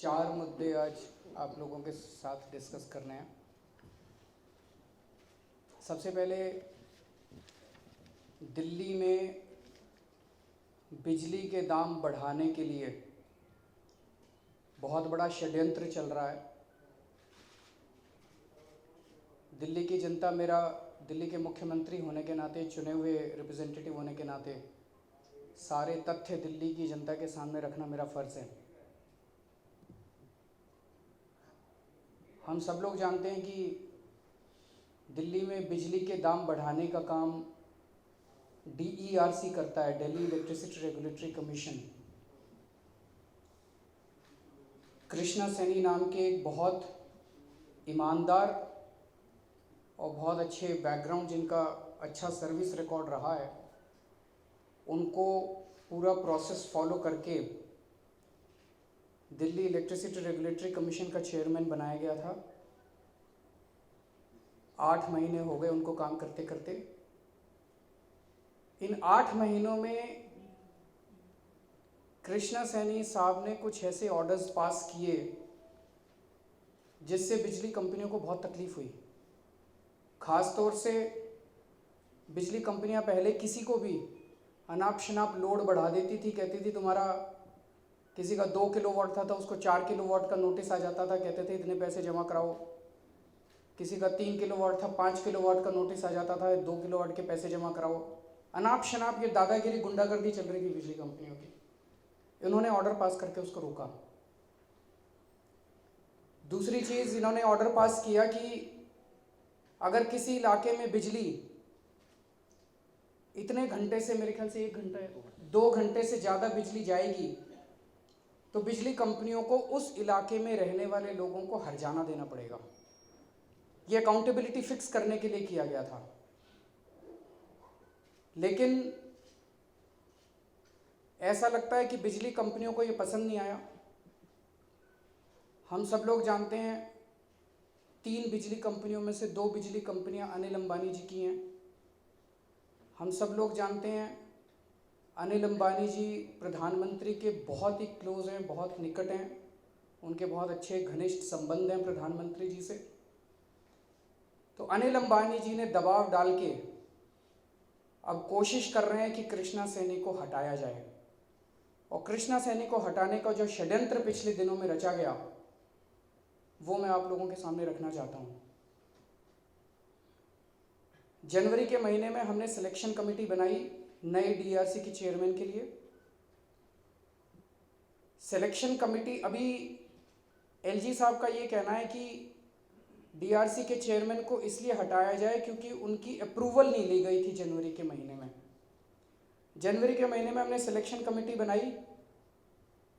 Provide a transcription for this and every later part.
4 मुद्दे आज आप लोगों के साथ डिस्कस करने हैं। सबसे पहले दिल्ली में बिजली के दाम बढ़ाने के लिए बहुत बड़ा षड्यंत्र चल रहा है। दिल्ली की जनता, मेरा दिल्ली के मुख्यमंत्री होने के नाते, चुने हुए रिप्रेजेंटेटिव होने के नाते सारे तथ्य दिल्ली की जनता के सामने रखना मेरा फ़र्ज़ है। हम सब लोग जानते हैं कि दिल्ली में बिजली के दाम बढ़ाने का काम DERC करता है, Delhi electricity regulatory commission. Krishna Saini नाम के एक बहुत ईमानदार और बहुत अच्छे बैकग्राउंड, जिनका अच्छा सर्विस रिकॉर्ड रहा है, उनको पूरा प्रोसेस फॉलो करके दिल्ली इलेक्ट्रिसिटी रेगुलेटरी कमीशन का चेयरमैन बनाया गया था। 8 महीने हो गए उनको काम करते करते। इन 8 महीनों में कृष्णा सैनी साहब ने कुछ ऐसे ऑर्डर्स पास किए जिससे बिजली कंपनियों को बहुत तकलीफ हुई। ख़ास तौर से बिजली कंपनियां पहले किसी को भी अनाप शनाप लोड बढ़ा देती थी। कहती थी तुम्हारा किसी का 2 किलोवाट था तो उसको 4 किलोवाट का नोटिस आ जाता था, कहते थे इतने पैसे जमा कराओ। किसी का 3 किलोवाट था, 5 किलोवाट का नोटिस आ जाता था, 2 किलोवाट के पैसे जमा कराओ। अनाप शनाप ये दादागिरी, गुंडागर्दी चल रही थी बिजली कंपनियों की। इन्होंने ऑर्डर पास करके उसको रोका। दूसरी चीज़, इन्होंने ऑर्डर पास किया कि अगर किसी इलाके में बिजली इतने घंटे से, मेरे ख्याल से 1 घंटा है, 2 घंटे से ज़्यादा बिजली जाएगी तो बिजली कंपनियों को उस इलाके में रहने वाले लोगों को हर्जाना देना पड़ेगा। ये अकाउंटेबिलिटी फिक्स करने के लिए किया गया था। लेकिन ऐसा लगता है कि बिजली कंपनियों को ये पसंद नहीं आया। हम सब लोग जानते हैं 3 बिजली कंपनियों में से 2 बिजली कंपनियां अनिल अंबानी जी की हैं। हम सब लोग जानते हैं अनिल अंबानी जी प्रधानमंत्री के बहुत ही क्लोज हैं, बहुत निकट हैं। उनके बहुत अच्छे घनिष्ठ संबंध हैं प्रधानमंत्री जी से। तो अनिल अंबानी जी ने दबाव डाल के अब कोशिश कर रहे हैं कि कृष्णा सैनी को हटाया जाए। और कृष्णा सैनी को हटाने का जो षड्यंत्र पिछले दिनों में रचा गया, वो मैं आप लोगों के सामने रखना चाहता हूँ। जनवरी के महीने में हमने सिलेक्शन कमेटी बनाई नए DERC के चेयरमैन के लिए। सिलेक्शन कमेटी, अभी LG साहब का ये कहना है कि DERC के चेयरमैन को इसलिए हटाया जाए क्योंकि उनकी अप्रूवल नहीं ली गई थी जनवरी के महीने में। जनवरी के महीने में हमने सिलेक्शन कमेटी बनाई।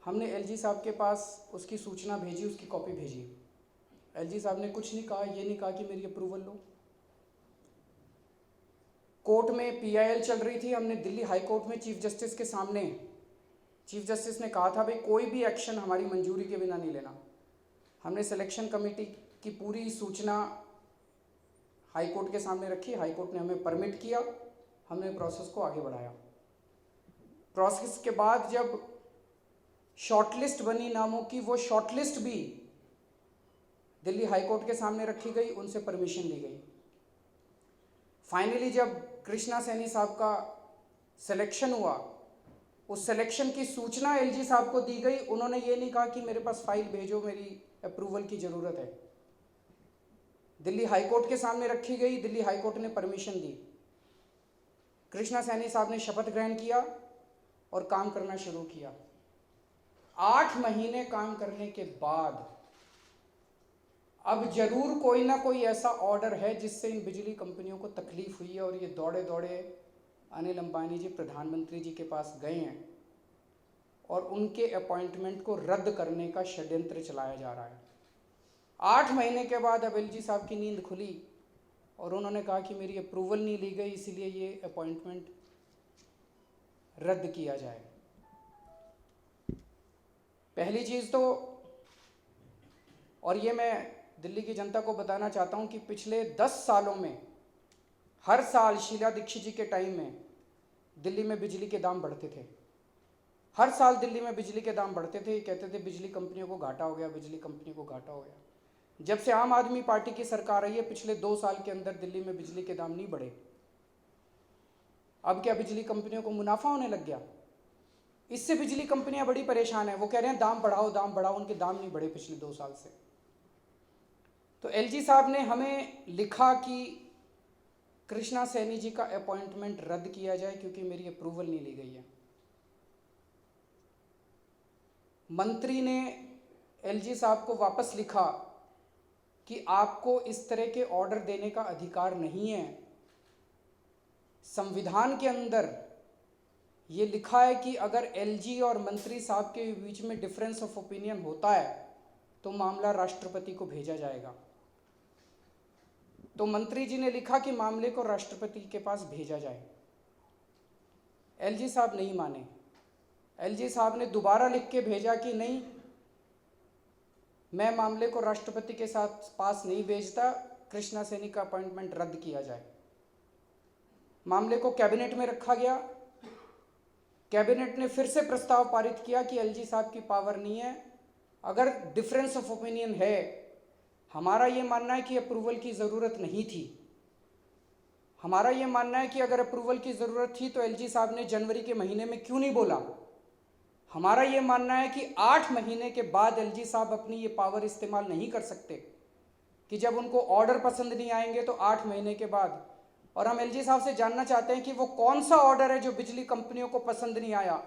हमने LG साहब के पास उसकी सूचना भेजी, उसकी कॉपी भेजी। LG साहब ने कुछ नहीं कहा, ये नहीं कहा कि मेरी अप्रूवल लो। कोर्ट में PIL चल रही थी। हमने दिल्ली हाई कोर्ट में चीफ जस्टिस के सामने, चीफ जस्टिस ने कहा था भाई कोई भी एक्शन हमारी मंजूरी के बिना नहीं लेना। हमने सिलेक्शन कमेटी की पूरी सूचना हाई कोर्ट के सामने रखी। हाई कोर्ट ने हमें परमिट किया। हमने प्रोसेस को आगे बढ़ाया। प्रोसेस के बाद जब शॉर्टलिस्ट बनी नामों की, वो शॉर्टलिस्ट भी दिल्ली हाई कोर्ट के सामने रखी गई, उनसे परमिशन ली गई। फाइनली जब कृष्णा सैनी साहब का सिलेक्शन हुआ, उस सिलेक्शन की सूचना LG साहब को दी गई। उन्होंने ये नहीं कहा कि मेरे पास फाइल भेजो, मेरी अप्रूवल की ज़रूरत है। दिल्ली हाई कोर्ट के सामने रखी गई। दिल्ली हाई कोर्ट ने परमिशन दी। कृष्णा सैनी साहब ने शपथ ग्रहण किया और काम करना शुरू किया। 8 महीने काम करने के बाद अब जरूर कोई ना कोई ऐसा ऑर्डर है जिससे इन बिजली कंपनियों को तकलीफ हुई है और ये दौड़े दौड़े अनिल अंबानी जी प्रधानमंत्री जी के पास गए हैं और उनके अपॉइंटमेंट को रद्द करने का षड्यंत्र चलाया जा रहा है। 8 महीने के बाद अब LG साहब की नींद खुली और उन्होंने कहा कि मेरी अप्रूवल नहीं ली गई, इसीलिए ये अपॉइंटमेंट रद्द किया जाए। पहली चीज़ तो, और ये मैं दिल्ली की जनता को बताना चाहता हूँ कि पिछले 10 सालों में हर साल शीला दीक्षित जी के टाइम में दिल्ली में बिजली के दाम बढ़ते थे। हर साल दिल्ली में बिजली के दाम बढ़ते थे, ये कहते थे बिजली कंपनियों को घाटा हो गया, बिजली कंपनियों को घाटा हो गया। जब से आम आदमी पार्टी की सरकार आई है, पिछले 2 साल के अंदर दिल्ली में बिजली के दाम नहीं बढ़े। अब क्या बिजली कंपनियों को मुनाफा होने लग गया? इससे बिजली कंपनियां बड़ी परेशान हैं। वो कह रहे हैं दाम बढ़ाओ, दाम बढ़ाओ, उनके दाम नहीं बढ़े पिछले 2 साल से। तो एलजी साहब ने हमें लिखा कि कृष्णा सैनी जी का अपॉइंटमेंट रद्द किया जाए क्योंकि मेरी अप्रूवल नहीं ली गई है। मंत्री ने एलजी साहब को वापस लिखा कि आपको इस तरह के ऑर्डर देने का अधिकार नहीं है। संविधान के अंदर ये लिखा है कि अगर एलजी और मंत्री साहब के बीच में डिफरेंस ऑफ ओपिनियन होता है तो मामला राष्ट्रपति को भेजा जाएगा। तो मंत्री जी ने लिखा कि मामले को राष्ट्रपति के पास भेजा जाए। एलजी साहब नहीं माने। एलजी साहब ने दोबारा लिख के भेजा कि नहीं, मैं मामले को राष्ट्रपति के साथ पास नहीं भेजता, कृष्णा सैनी का अपॉइंटमेंट रद्द किया जाए। मामले को कैबिनेट में रखा गया। कैबिनेट ने फिर से प्रस्ताव पारित किया कि एलजी साहब की पावर नहीं है। अगर डिफरेंस ऑफ ओपिनियन है, हमारा ये मानना है कि अप्रूवल की ज़रूरत नहीं थी। हमारा ये मानना है कि अगर अप्रूवल की ज़रूरत थी तो एलजी साहब ने जनवरी के महीने में क्यों नहीं बोला। हमारा ये मानना है कि 8 महीने के बाद एलजी साहब अपनी ये पावर इस्तेमाल नहीं कर सकते कि जब उनको ऑर्डर पसंद नहीं आएंगे तो 8 महीने के बाद। और हम एलजी साहब से जानना चाहते हैं कि वो कौन सा ऑर्डर है जो बिजली कंपनियों को पसंद नहीं आया,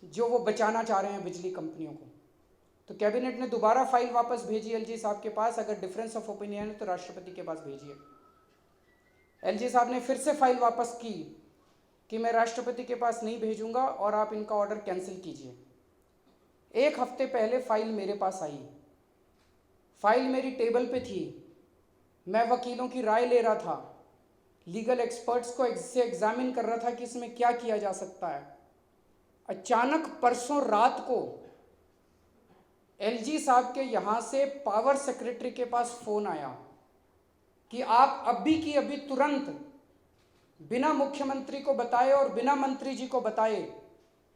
जो वो बचाना चाह रहे हैं बिजली कंपनियों को। तो कैबिनेट ने दोबारा फाइल वापस भेजी एलजी साहब के पास। अगर डिफरेंस ऑफ ओपिनियन है तो राष्ट्रपति के पास भेजिए। एलजी साहब ने फिर से फाइल वापस की कि मैं राष्ट्रपति के पास नहीं भेजूंगा और आप इनका ऑर्डर कैंसिल कीजिए। 1 हफ्ते पहले फाइल मेरे पास आई। फाइल मेरी टेबल पे थी। मैं वकीलों की राय ले रहा था, लीगल एक्सपर्ट्स को इससे एग्जामिन कर रहा था कि इसमें क्या किया जा सकता है। अचानक परसों रात को एलजी साहब के यहाँ से पावर सेक्रेटरी के पास फ़ोन आया कि आप अभी की अभी तुरंत बिना मुख्यमंत्री को बताए और बिना मंत्री जी को बताए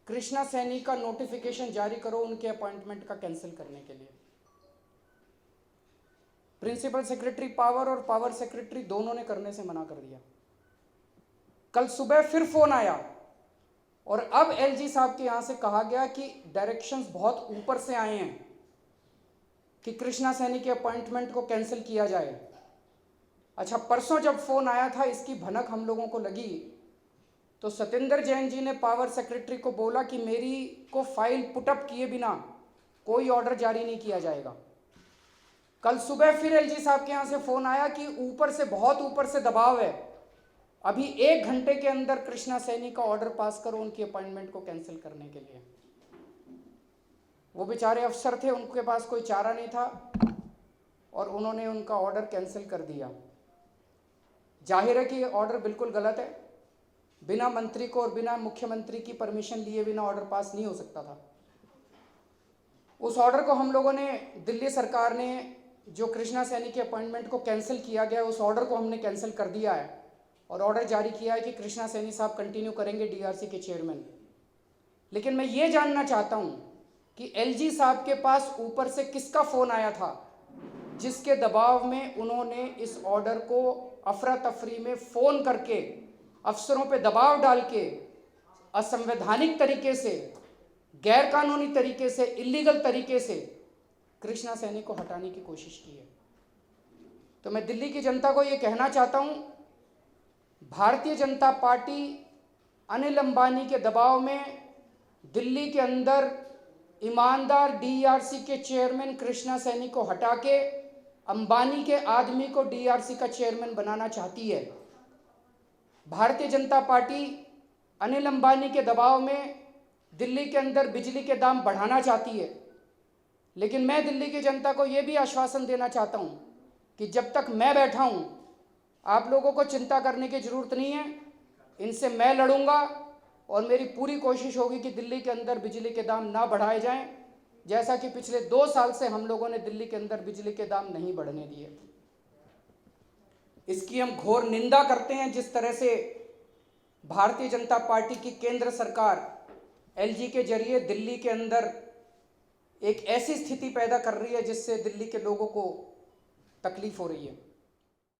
कृष्णा सैनी का नोटिफिकेशन जारी करो उनके अपॉइंटमेंट का कैंसिल करने के लिए। प्रिंसिपल सेक्रेटरी पावर और पावर सेक्रेटरी दोनों ने करने से मना कर दिया। कल सुबह फिर फ़ोन आया और अब एलजी साहब के यहाँ से कहा गया कि डायरेक्शंस बहुत ऊपर से आए हैं कि कृष्णा सैनी के अपॉइंटमेंट को कैंसिल किया जाए। अच्छा, परसों जब फ़ोन आया था, इसकी भनक हम लोगों को लगी तो सत्येंद्र जैन जी ने पावर सेक्रेटरी को बोला कि मेरी को फाइल पुटअप किए बिना कोई ऑर्डर जारी नहीं किया जाएगा। कल सुबह फिर एलजी साहब के यहाँ से फ़ोन आया कि ऊपर से, बहुत ऊपर से दबाव है, अभी 1 घंटे के अंदर कृष्णा सैनी का ऑर्डर पास करो उनकी अपॉइंटमेंट को कैंसिल करने के लिए। वो बेचारे अफसर थे, उनके पास कोई चारा नहीं था और उन्होंने उनका ऑर्डर कैंसिल कर दिया। जाहिर है कि ऑर्डर बिल्कुल गलत है। बिना मंत्री को और बिना मुख्यमंत्री की परमिशन लिए बिना ऑर्डर पास नहीं हो सकता था। उस ऑर्डर को हम लोगों ने, दिल्ली सरकार ने जो कृष्णा सैनी के अपॉइंटमेंट को कैंसिल किया गया, उस ऑर्डर को हमने कैंसिल कर दिया है और ऑर्डर जारी किया है कि कृष्णा सैनी साहब कंटिन्यू करेंगे डीआरसी के चेयरमैन। लेकिन मैं ये जानना चाहता हूँ कि एलजी साहब के पास ऊपर से किसका फ़ोन आया था जिसके दबाव में उन्होंने इस ऑर्डर को अफरा तफरी में फ़ोन करके अफसरों पे दबाव डाल के असंवैधानिक तरीके से, गैर कानूनी तरीके से, इलीगल तरीके से कृष्णा सैनी को हटाने की कोशिश की है। तो मैं दिल्ली की जनता को ये कहना चाहता हूँ, भारतीय जनता पार्टी अनिल अंबानी के दबाव में दिल्ली के अंदर ईमानदार डीआरसी के चेयरमैन कृष्णा सैनी को हटा के अंबानी के आदमी को डीआरसी का चेयरमैन बनाना चाहती है। भारतीय जनता पार्टी अनिल अंबानी के दबाव में दिल्ली के अंदर बिजली के दाम बढ़ाना चाहती है। लेकिन मैं दिल्ली की जनता को ये भी आश्वासन देना चाहता हूँ कि जब तक मैं बैठा हूँ, आप लोगों को चिंता करने की ज़रूरत नहीं है। इनसे मैं लड़ूंगा और मेरी पूरी कोशिश होगी कि दिल्ली के अंदर बिजली के दाम ना बढ़ाए जाएं, जैसा कि पिछले 2 साल से हम लोगों ने दिल्ली के अंदर बिजली के दाम नहीं बढ़ने दिए। इसकी हम घोर निंदा करते हैं जिस तरह से भारतीय जनता पार्टी की केंद्र सरकार एलजी के जरिए दिल्ली के अंदर एक ऐसी स्थिति पैदा कर रही है जिससे दिल्ली के लोगों को तकलीफ हो रही है।